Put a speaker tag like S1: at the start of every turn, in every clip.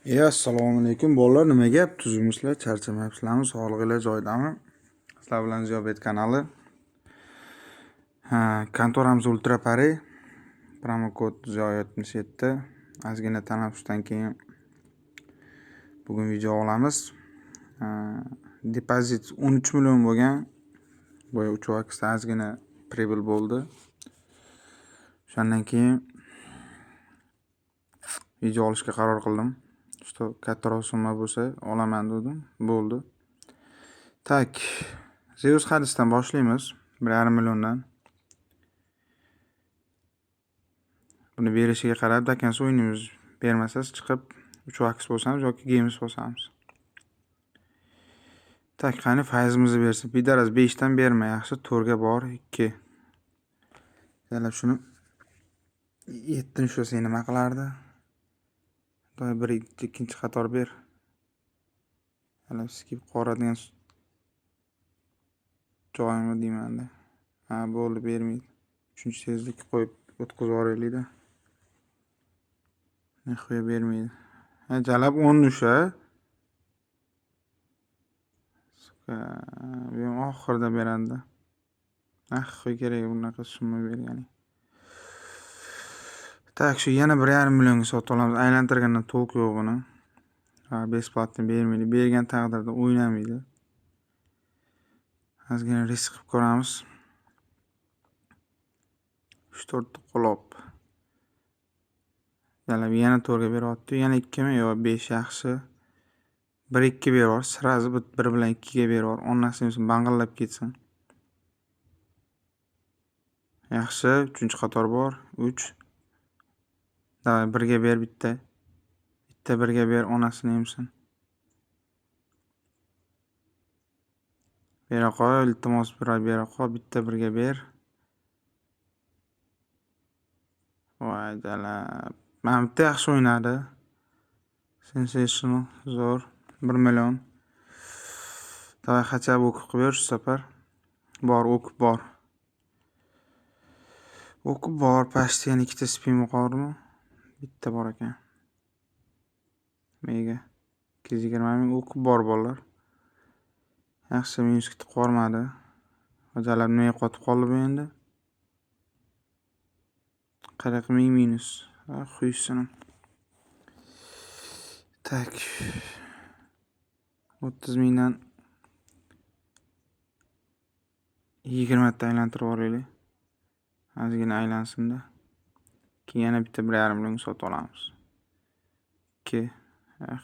S1: Assalomu alaykum bolalar, nima gap? Tuzimizlar, charchamayapsizlarmi? Sog'lig'inglar joyidami? Sizlar bilan Ziyobet kanali. Kontoramiz Ultra Pari. Promokod 77. Ozgina tanaffusdan keyin bugun video olamiz. Depozit 13 million bo'lgan. Boya 3 vaqtda ozgina pribul bo'ldi. Shundan keyin video olishga qaror qildim. Что kattaroq summa bo'lsa olaman dedim. Bo'ldi. Tak, Zeus hadisdan boshlaymiz. 1,5 milliondan. Buni berishiga qarab dakansi o'ynaymiz. Bermasiz chiqib 3 vaqt bo'lsamiz yoki games bo'lsamiz. Tak, qani faizimizni bersin. Bidaraz 5 dan berma, yaxshi 4 ga bor 2. Yana shuni 7 shu nima qilardi? Doy bir ikkinchi qator ber. Yana skip qoradigan joyimni deyman-da. Bo'ldi, bermaydi. 3-tezlik qo'yib o'tkazib yuboraylik-da. Nexuya bermaydi. Jalab 10 o'sha. Bu oxirida beradi. Qo'y kerak bunaqa summa berganing. Tak, shu yana 1,5 millionga sotib olamiz. Aylantirgandan to'q yo'q buni. Besplatni bermaydi. Bergan taqdirda o'ynamaydi. Ozgina risk qilib ko'ramiz. 3-4 ta qolob. Yana 4 ga beryapti. Yana 2 mi yo 5 yaxshi. 1-2 beryor. Sirazi 1 bilan 2 ga beryor. Onasini bang'illab ketsin. Yaxshi, 3-qator bor. 3. Davay 1 ga ber bitta. Bitta 1 ga ber, onasini emsin. Bera qo'y, iltimos bera qo'y, bitta 1 ga ber. Voy jalab. Mana bitta yaxshi o'ynadi. Sensational, zo'r. 1 million. Davay xachab o'qib ber shu safar. Bor, o'qib bor. O'qib bor, pastda yana 2 ta spin yuqorimi? Bitta bor ekan. Mega 220 ming o'qib bor bolalar. Yaxshi, minus ketib qolmadi. Jalab nima qotib qoldi bu endi? 40 ming minus. Xuysini. Tak. 30 mingdan 20 ta aylantirib yuboraylik. Ozgina aylansin-da. Keyin yana bitta 1,5 million sotib olamiz. 2.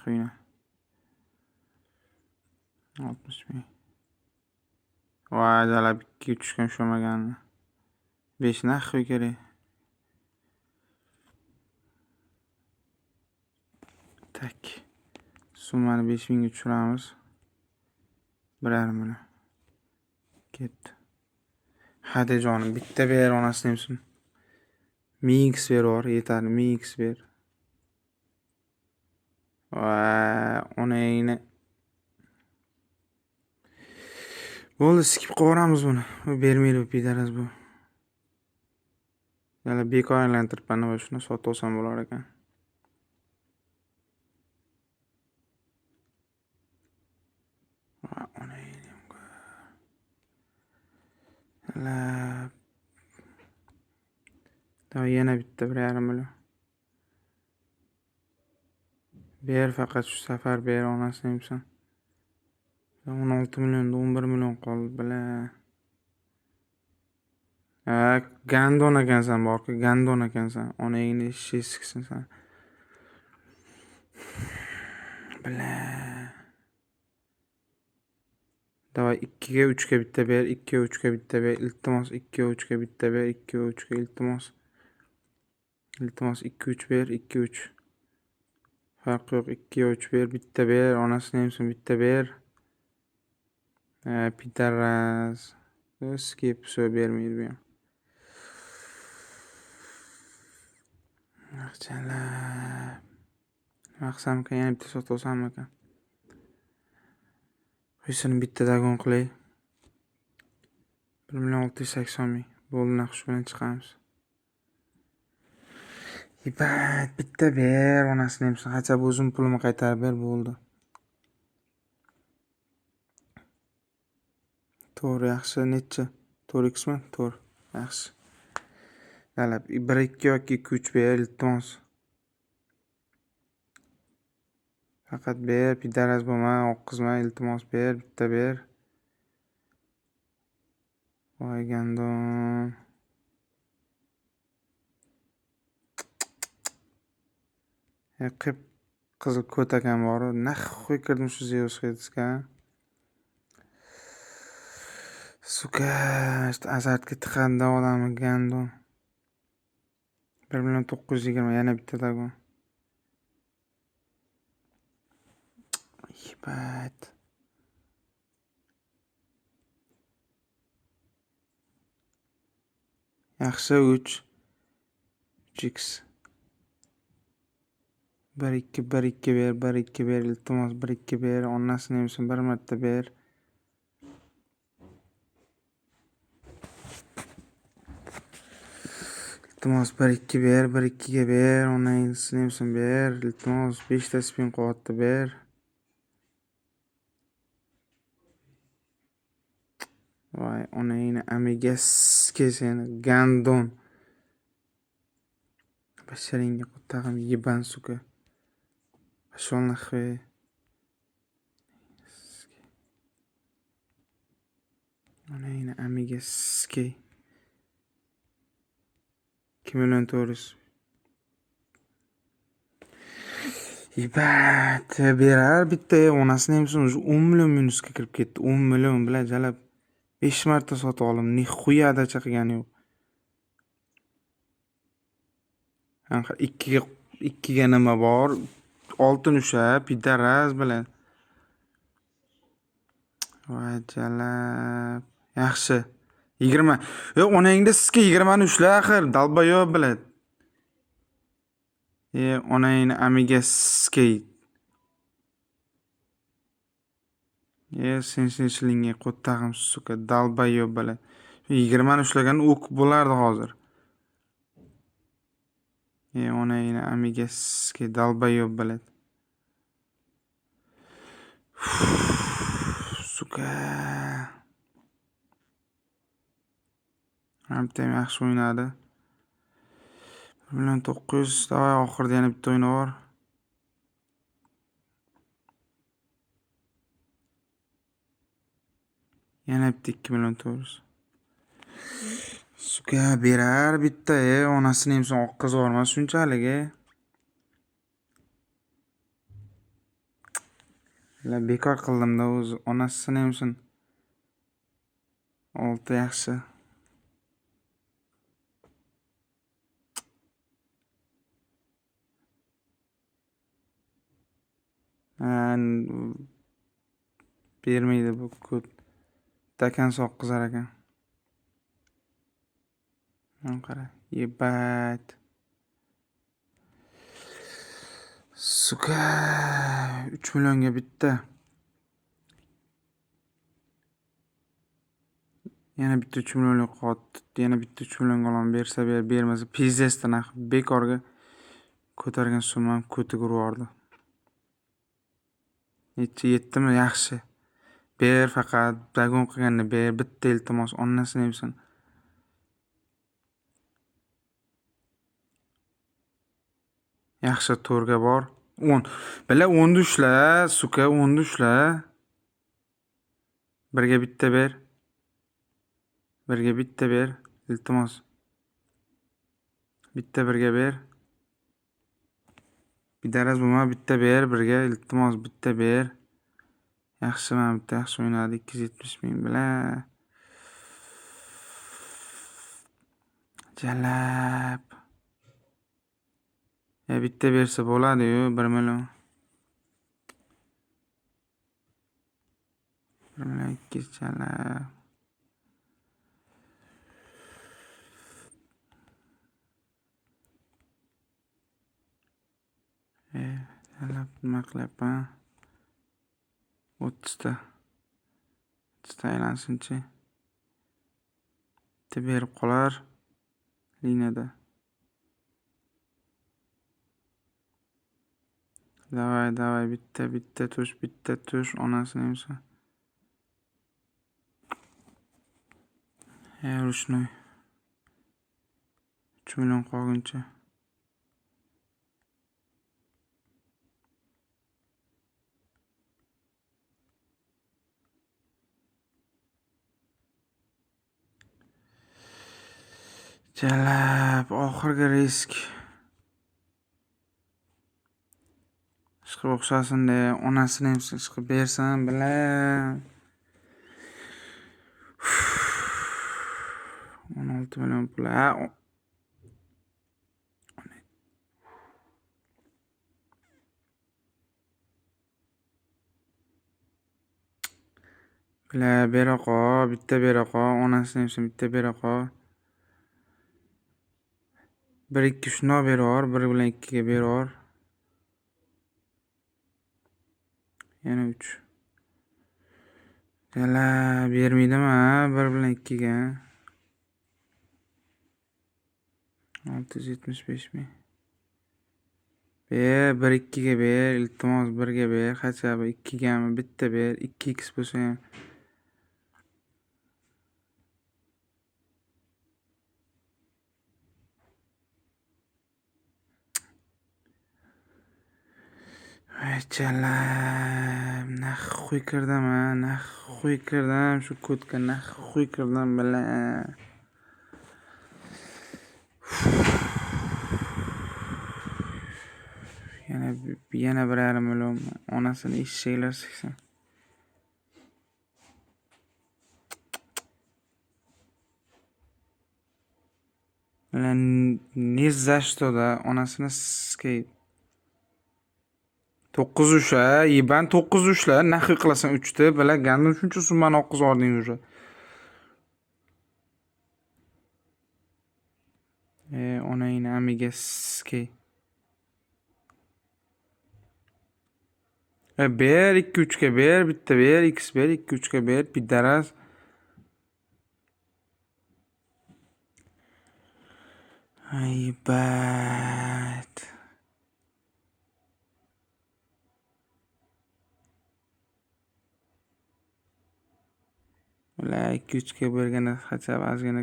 S1: Xuyna. 60 ming. Voy jalab 2 tushgan sho'maganni. 5 naxuy kerak. Tak. Summani 5 mingga tushiramiz. 1,5 million. Ketdi. Hadi jonim, bitta ber onasini emsin. Mix beror, yetarli, mix ber. Va onayni. Bo'ldi, skip qo'yamiz buni. Bu bermaydi bu pidaraz bu. Yana bekor aylantiribman va shuni sotib olsam bo'lar ekan. Va onayni. Yana bitta 1,5 million. Ber, faqat shu safar ber, onasini emsin. 16 millionda 11 million qoldi, bila. Gandon ekansan, borku, gandon ekansan. Onangni shishiksin sen. Bila. Davay 2 ga 3 ga bitta ber, 2 ga 3 ga bitta ber, iltimos 2 ga 3 ga bitta ber, 2 ga 3 ga iltimos. Iltimos 2 3 ber, 2 3. Farq yo'q, 2 ga 3 ber, bitta ber, onasini emsin, bitta ber. Pidaraz. Skip so'z bermaydi bu ham. Yaxshilar. Maqsam ekan, yana bitta sotib olsam ekan. Xuysini bitta dagon qilay. 1,680 ming. Bo'ldi, naqsh bilan chiqamiz. Ibat bitta ber, onasini ham hachab o'zim pulimni qaytarib ber, bo'ldi. To'g'ri, yaxshi. Necha? 4xmi? To'g'ri. Yaxshi. Dalab 1 2 yoki 2 3 ber, iltimos. Faqat ber, pidaraz bo'lma, oqqizma, iltimos ber, bitta ber. Voy gandon. Qip qizil ko'takam bor. Naxuy kirdim shu Zeusga. Suka, azartga tiqanda odamni gandon. 1.920 yana bitta dagon. Ibat. Yaxshi 3x. 1 2 1 2 ber, 1 2 ber, iltimos 1 2 ber, onasini ham bir marta ber. İltimos 1 2 ber, 1 2 ga ber, onasini ham ber, iltimos 5 ta spin quvvatda ber. Voy, onangni amigaski seni gandon. Basharingga tag'in yeban suka. Pошёл нахуй. Onangni amigaski. 2.400.000. Ibat berar bitta, onasini ham 10 million minusga kirib ketdi. 10 million bilan jalab 5 marta sotib oldim. Nixuya adacha qilgani yo'q. Anqa 2 ga nima bor? Oltin o'sha pidaraz bilan. Voy jalab. Yaxshi. 20. Onangda sizga 20 ni ushla axir, dalbayob bilan. Onangni amigaski. Sen shilingga qo'ttag'im suka dalbayob bilan. 20 ni ushlagan o'q bo'lardi hozir. Onangni amigaski dalbayob bilan. Suka. Hamma yaxshi o'ynadi. 1.900.000 davay oxirida yana bitta o'yin bor. Yana bitta 2.400.000. Suka berar bitta, onasini ham oqqizib yubormas shunchalik. Bekor qildim-da o'zi. Onasini ham 6 yaxshi. Bermaydi bu kod. Takan soqqizar ekan. Qara, yebat. Suka 3 millionga bitta. Yana bitta 3 millionlik qotdi. Yana bitta 3 millionga olib bersa ber, bermasa pizzasdan bekorga ko'targan summam ko'tib urardi. Necha 7mi? Yaxshi. Ber, faqat dagon qilganni ber, bitta iltimos, onasini ham. Yaxshi to'rga bor. 10. Bila 10 ushla, suka 10 ushla. Birga bitta ber. Birga bitta ber, iltimos. Bitta birga ber. Bidaraz bo'lma, bitta ber, birga iltimos, bitta ber. Yaxshi, men bitta yaxshi o'ynadi 270.000 bilan. Jalab. Bitta bersa bo'ladi-yu, 1 million. 1 million 2 jalab. Jalab nima qilyapman? 30 ta. 30 ta aylansinchi. Bitta berib qolar liniyada. Davay, bitta tush, onasini emsa. Rучной. 3 million qolguncha. Jalab, oxirgi risk. Ishqib o'xshasin-da, onasini ham ishqib bersam, bilan 16 million pul. Beraqa, bitta beraqa, onasini ham bitta beraqa. 1-2 shundoq berar, 1 bilan 2 ga berar. Yana 3. Bermaydimi, 1 bilan 2 ga. 675 ming. 1-2 ga ber, iltimos 1 ga ber, qancha 2 gami bitta ber, 2x bo'lsa ham. Aychalam, naxuy kirdim, shu kodga naxuy kirdim bilan. Yana 1,5 million onasini eshaklar siksin. Не за что-da onasini skey. 9 usha, yiban 9 ushla, naxi qilasan 3 ta, bilan gandim shuncha summani oqqiz ording уже. Onangni amiga skey. Ber 2-3 ga ber, bitta ber, x ber, 2-3 ga ber, pidaras. Aybat. Ular 2-3 ga berganda qancha ozgina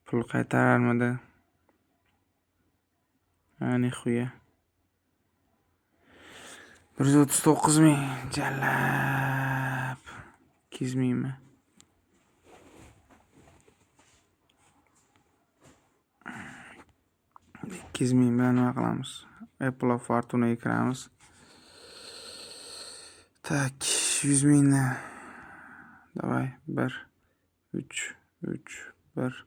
S1: pul qaytararmidi? Ani xuya. 139 ming. Jalab. 200 mingmi? 200 ming bilan nima qilamiz? Apple of Fortunaga kiramiz. Tak, 100 mingni. Davay, 1 3 1.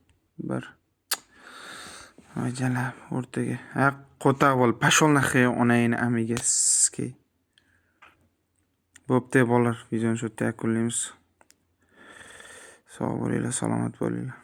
S1: Jalab, o'rtaga. Qo'taq bo'l, pashol naxiy onangni amiga skey. Bo'pti bolalar, videoni shu yerda yakunlaymiz. Sog' bo'linglar, salomat bo'linglar.